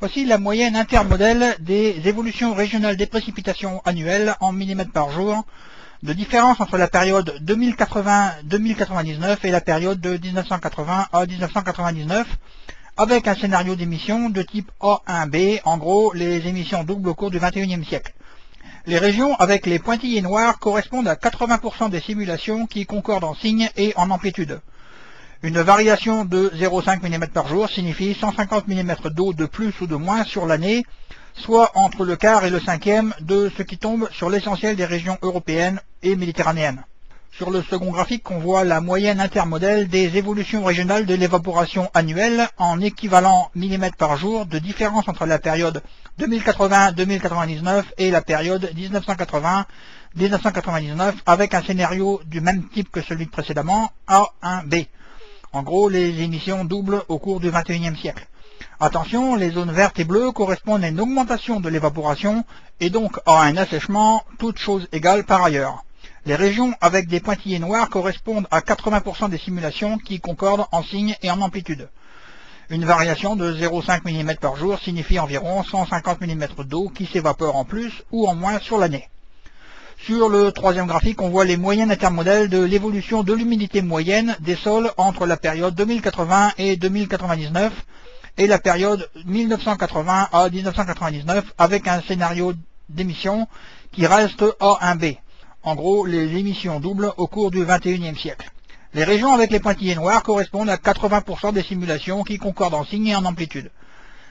Voici la moyenne intermodèle des évolutions régionales des précipitations annuelles en millimètres par jour, de différence entre la période 2080-2099 et la période de 1980 à 1999, avec un scénario d'émission de type A1B, en gros les émissions doubles au cours du XXIe siècle. Les régions avec les pointillés noirs correspondent à 80% des simulations qui concordent en signe et en amplitude. Une variation de 0,5 mm par jour signifie 150 mm d'eau de plus ou de moins sur l'année, soit entre le quart et le cinquième de ce qui tombe sur l'essentiel des régions européennes et méditerranéennes. Sur le second graphique, on voit la moyenne intermodèle des évolutions régionales de l'évaporation annuelle en équivalent millimètres par jour de différence entre la période 2080-2099 et la période 1980-1999 avec un scénario du même type que celui précédemment, A1B. En gros, les émissions doublent au cours du XXIe siècle. Attention, les zones vertes et bleues correspondent à une augmentation de l'évaporation et donc à un assèchement, toutes choses égales par ailleurs. Les régions avec des pointillés noirs correspondent à 80% des simulations qui concordent en signe et en amplitude. Une variation de 0,5 mm par jour signifie environ 150 mm d'eau qui s'évapore en plus ou en moins sur l'année. Sur le troisième graphique, on voit les moyennes intermodèles de l'évolution de l'humidité moyenne des sols entre la période 2080 et 2099 et la période 1980 à 1999 avec un scénario d'émission qui reste A1B. En gros, les émissions doublent au cours du XXIe siècle. Les régions avec les pointillés noirs correspondent à 80% des simulations qui concordent en signe et en amplitude.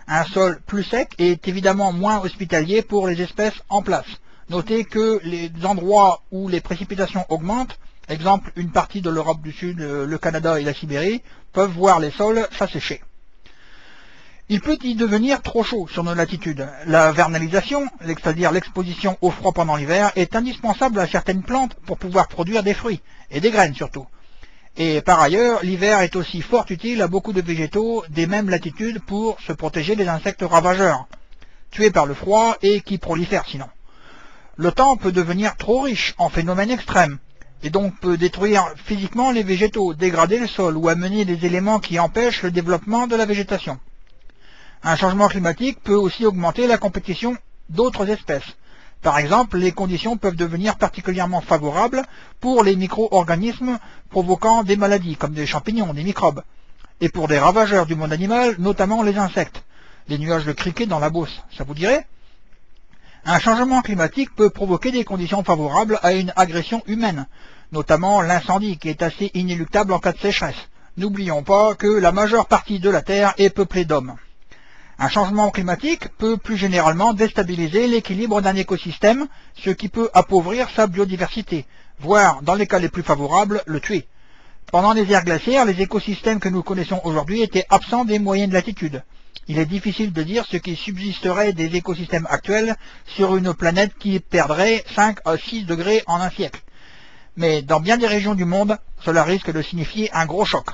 Un sol plus sec est évidemment moins hospitalier pour les espèces en place. Notez que les endroits où les précipitations augmentent, exemple une partie de l'Europe du Sud, le Canada et la Sibérie, peuvent voir les sols s'assécher. Il peut y devenir trop chaud sur nos latitudes. La vernalisation, c'est-à-dire l'exposition au froid pendant l'hiver, est indispensable à certaines plantes pour pouvoir produire des fruits, et des graines surtout. Et par ailleurs, l'hiver est aussi fort utile à beaucoup de végétaux des mêmes latitudes pour se protéger des insectes ravageurs, tués par le froid et qui prolifèrent sinon. Le temps peut devenir trop riche en phénomènes extrêmes, et donc peut détruire physiquement les végétaux, dégrader le sol ou amener des éléments qui empêchent le développement de la végétation. Un changement climatique peut aussi augmenter la compétition d'autres espèces. Par exemple, les conditions peuvent devenir particulièrement favorables pour les micro-organismes provoquant des maladies, comme des champignons, des microbes, et pour des ravageurs du monde animal, notamment les insectes. Les nuages de criquets dans la Beauce, ça vous dirait ? Un changement climatique peut provoquer des conditions favorables à une agression humaine, notamment l'incendie qui est assez inéluctable en cas de sécheresse. N'oublions pas que la majeure partie de la Terre est peuplée d'hommes. Un changement climatique peut plus généralement déstabiliser l'équilibre d'un écosystème, ce qui peut appauvrir sa biodiversité, voire, dans les cas les plus favorables, le tuer. Pendant les ères glaciaires, les écosystèmes que nous connaissons aujourd'hui étaient absents des moyennes latitudes. Il est difficile de dire ce qui subsisterait des écosystèmes actuels sur une planète qui perdrait 5 à 6 degrés en un siècle. Mais dans bien des régions du monde, cela risque de signifier un gros choc.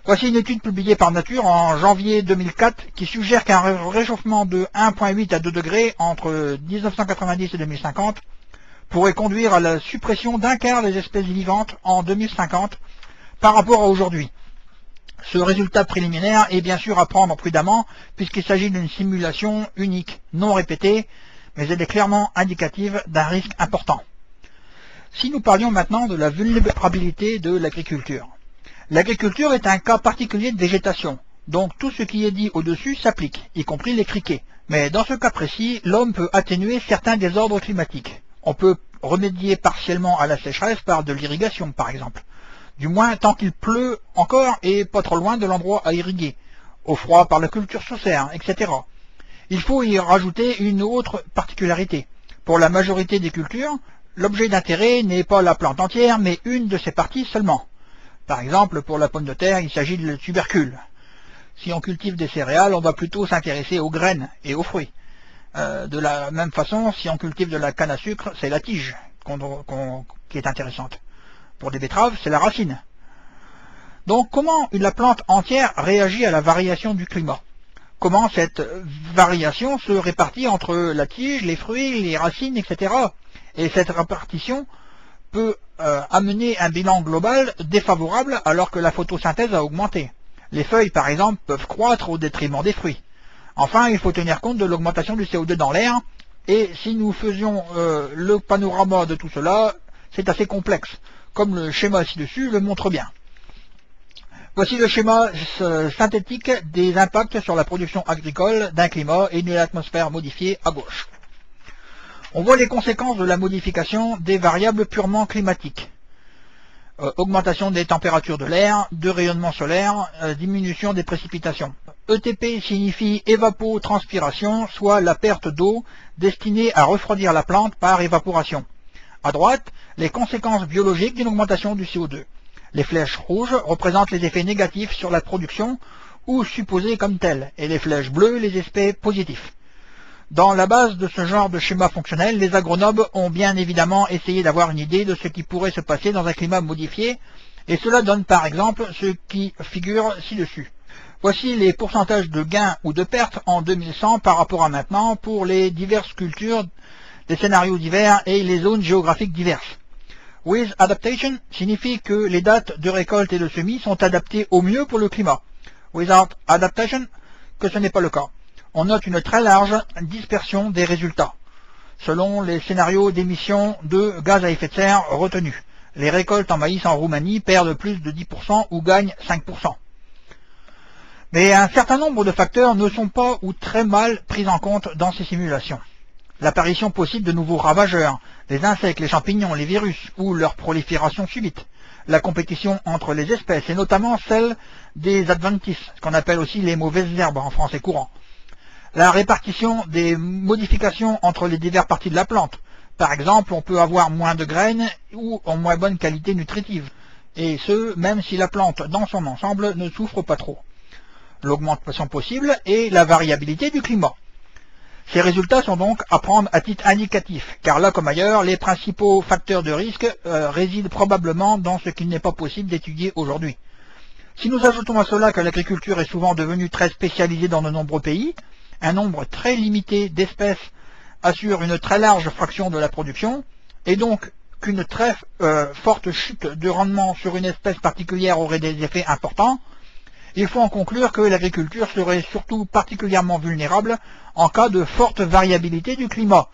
Voici une étude publiée par Nature en janvier 2004 qui suggère qu'un réchauffement de 1,8 à 2 degrés entre 1990 et 2050 pourrait conduire à la suppression d'un quart des espèces vivantes en 2050 par rapport à aujourd'hui. Ce résultat préliminaire est bien sûr à prendre prudemment puisqu'il s'agit d'une simulation unique, non répétée, mais elle est clairement indicative d'un risque important. Si nous parlions maintenant de la vulnérabilité de l'agriculture. L'agriculture est un cas particulier de végétation, donc tout ce qui est dit au-dessus s'applique, y compris les criquets. Mais dans ce cas précis, l'homme peut atténuer certains désordres climatiques. On peut remédier partiellement à la sécheresse par de l'irrigation, par exemple. Du moins tant qu'il pleut encore et pas trop loin de l'endroit à irriguer, au froid par la culture sous serre, etc. Il faut y rajouter une autre particularité. Pour la majorité des cultures, l'objet d'intérêt n'est pas la plante entière, mais une de ses parties seulement. Par exemple, pour la pomme de terre, il s'agit de tubercule. Si on cultive des céréales, on va plutôt s'intéresser aux graines et aux fruits. De la même façon, si on cultive de la canne à sucre, c'est la tige qui est intéressante. Pour des betteraves, c'est la racine. Donc, comment la plante entière réagit à la variation du climat? Comment cette variation se répartit entre la tige, les fruits, les racines, etc. Et cette répartition peut amener un bilan global défavorable alors que la photosynthèse a augmenté. Les feuilles, par exemple, peuvent croître au détriment des fruits. Enfin, il faut tenir compte de l'augmentation du CO2 dans l'air, et si nous faisions le panorama de tout cela, c'est assez complexe, comme le schéma ci-dessus le montre bien. Voici le schéma synthétique des impacts sur la production agricole d'un climat et d'une atmosphère modifiée à gauche. On voit les conséquences de la modification des variables purement climatiques. Augmentation des températures de l'air, de rayonnement solaire, diminution des précipitations. ETP signifie évapotranspiration, soit la perte d'eau destinée à refroidir la plante par évaporation. À droite, les conséquences biologiques d'une augmentation du CO2. Les flèches rouges représentent les effets négatifs sur la production ou supposés comme tels, et les flèches bleues les effets positifs. Dans la base de ce genre de schéma fonctionnel, les agronomes ont bien évidemment essayé d'avoir une idée de ce qui pourrait se passer dans un climat modifié, et cela donne par exemple ce qui figure ci-dessus. Voici les pourcentages de gains ou de pertes en 2100 par rapport à maintenant pour les diverses cultures, les scénarios divers et les zones géographiques diverses. With adaptation signifie que les dates de récolte et de semis sont adaptées au mieux pour le climat. Without adaptation, que ce n'est pas le cas. On note une très large dispersion des résultats, selon les scénarios d'émissions de gaz à effet de serre retenus. Les récoltes en maïs en Roumanie perdent plus de 10% ou gagnent 5%. Mais un certain nombre de facteurs ne sont pas ou très mal pris en compte dans ces simulations. L'apparition possible de nouveaux ravageurs, les insectes, les champignons, les virus ou leur prolifération subite. La compétition entre les espèces et notamment celle des adventices, ce qu'on appelle aussi les mauvaises herbes en français courant. La répartition des modifications entre les diverses parties de la plante. Par exemple, on peut avoir moins de graines ou en moins bonne qualité nutritive, et ce, même si la plante dans son ensemble ne souffre pas trop. L'augmentation possible et la variabilité du climat. Ces résultats sont donc à prendre à titre indicatif, car là comme ailleurs, les principaux facteurs de risque résident probablement dans ce qu'il n'est pas possible d'étudier aujourd'hui. Si nous ajoutons à cela que l'agriculture est souvent devenue très spécialisée dans de nombreux pays, un nombre très limité d'espèces assure une très large fraction de la production, et donc qu'une très forte chute de rendement sur une espèce particulière aurait des effets importants, il faut en conclure que l'agriculture serait surtout particulièrement vulnérable en cas de forte variabilité du climat,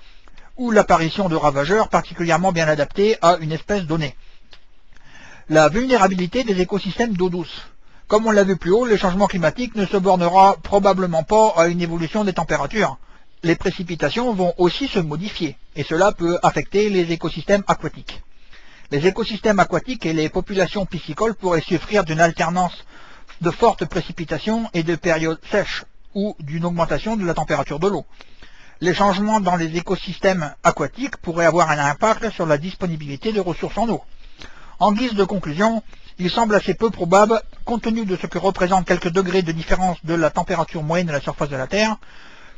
ou l'apparition de ravageurs particulièrement bien adaptés à une espèce donnée. La vulnérabilité des écosystèmes d'eau douce. Comme on l'a vu plus haut, le changement climatique ne se bornera probablement pas à une évolution des températures. Les précipitations vont aussi se modifier, et cela peut affecter les écosystèmes aquatiques. Les écosystèmes aquatiques et les populations piscicoles pourraient souffrir d'une alternance de fortes précipitations et de périodes sèches, ou d'une augmentation de la température de l'eau. Les changements dans les écosystèmes aquatiques pourraient avoir un impact sur la disponibilité de ressources en eau. En guise de conclusion, il semble assez peu probable, compte tenu de ce que représentent quelques degrés de différence de la température moyenne de la surface de la Terre,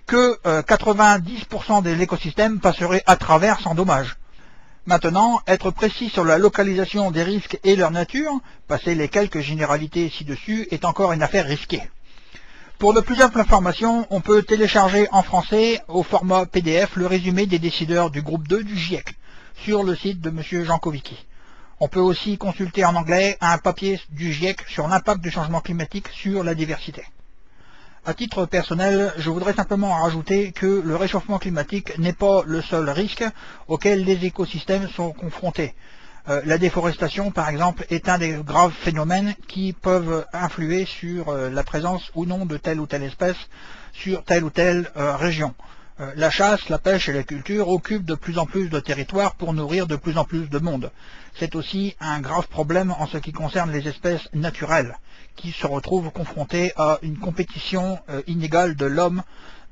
que 90% des écosystèmes passeraient à travers sans dommage. Maintenant, être précis sur la localisation des risques et leur nature, passer les quelques généralités ci-dessus, est encore une affaire risquée. Pour de plus amples informations, on peut télécharger en français au format PDF le résumé des décideurs du groupe 2 du GIEC sur le site de M. Jancovici. On peut aussi consulter en anglais un papier du GIEC sur l'impact du changement climatique sur la diversité. À titre personnel, je voudrais simplement rajouter que le réchauffement climatique n'est pas le seul risque auquel les écosystèmes sont confrontés. La déforestation, par exemple, est un des graves phénomènes qui peuvent influer sur la présence ou non de telle ou telle espèce sur telle ou telle région. La chasse, la pêche et la culture occupent de plus en plus de territoires pour nourrir de plus en plus de monde. C'est aussi un grave problème en ce qui concerne les espèces naturelles, qui se retrouvent confrontées à une compétition inégale de l'homme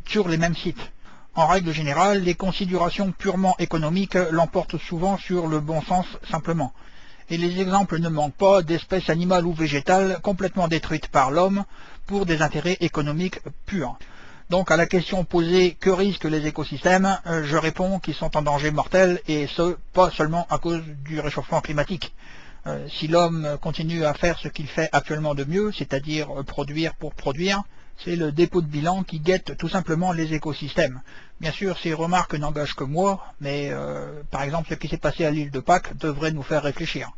sur les mêmes sites. En règle générale, les considérations purement économiques l'emportent souvent sur le bon sens simplement. Et les exemples ne manquent pas d'espèces animales ou végétales complètement détruites par l'homme pour des intérêts économiques purs. Donc à la question posée « Que risquent les écosystèmes ?», je réponds qu'ils sont en danger mortel, et ce, pas seulement à cause du réchauffement climatique. Si l'homme continue à faire ce qu'il fait actuellement de mieux, c'est-à-dire produire pour produire, c'est le dépôt de bilan qui guette tout simplement les écosystèmes. Bien sûr, ces remarques n'engagent que moi, mais par exemple ce qui s'est passé à l'île de Pâques devrait nous faire réfléchir.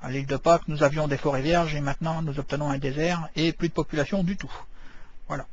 À l'île de Pâques, nous avions des forêts vierges et maintenant nous obtenons un désert et plus de population du tout. Voilà.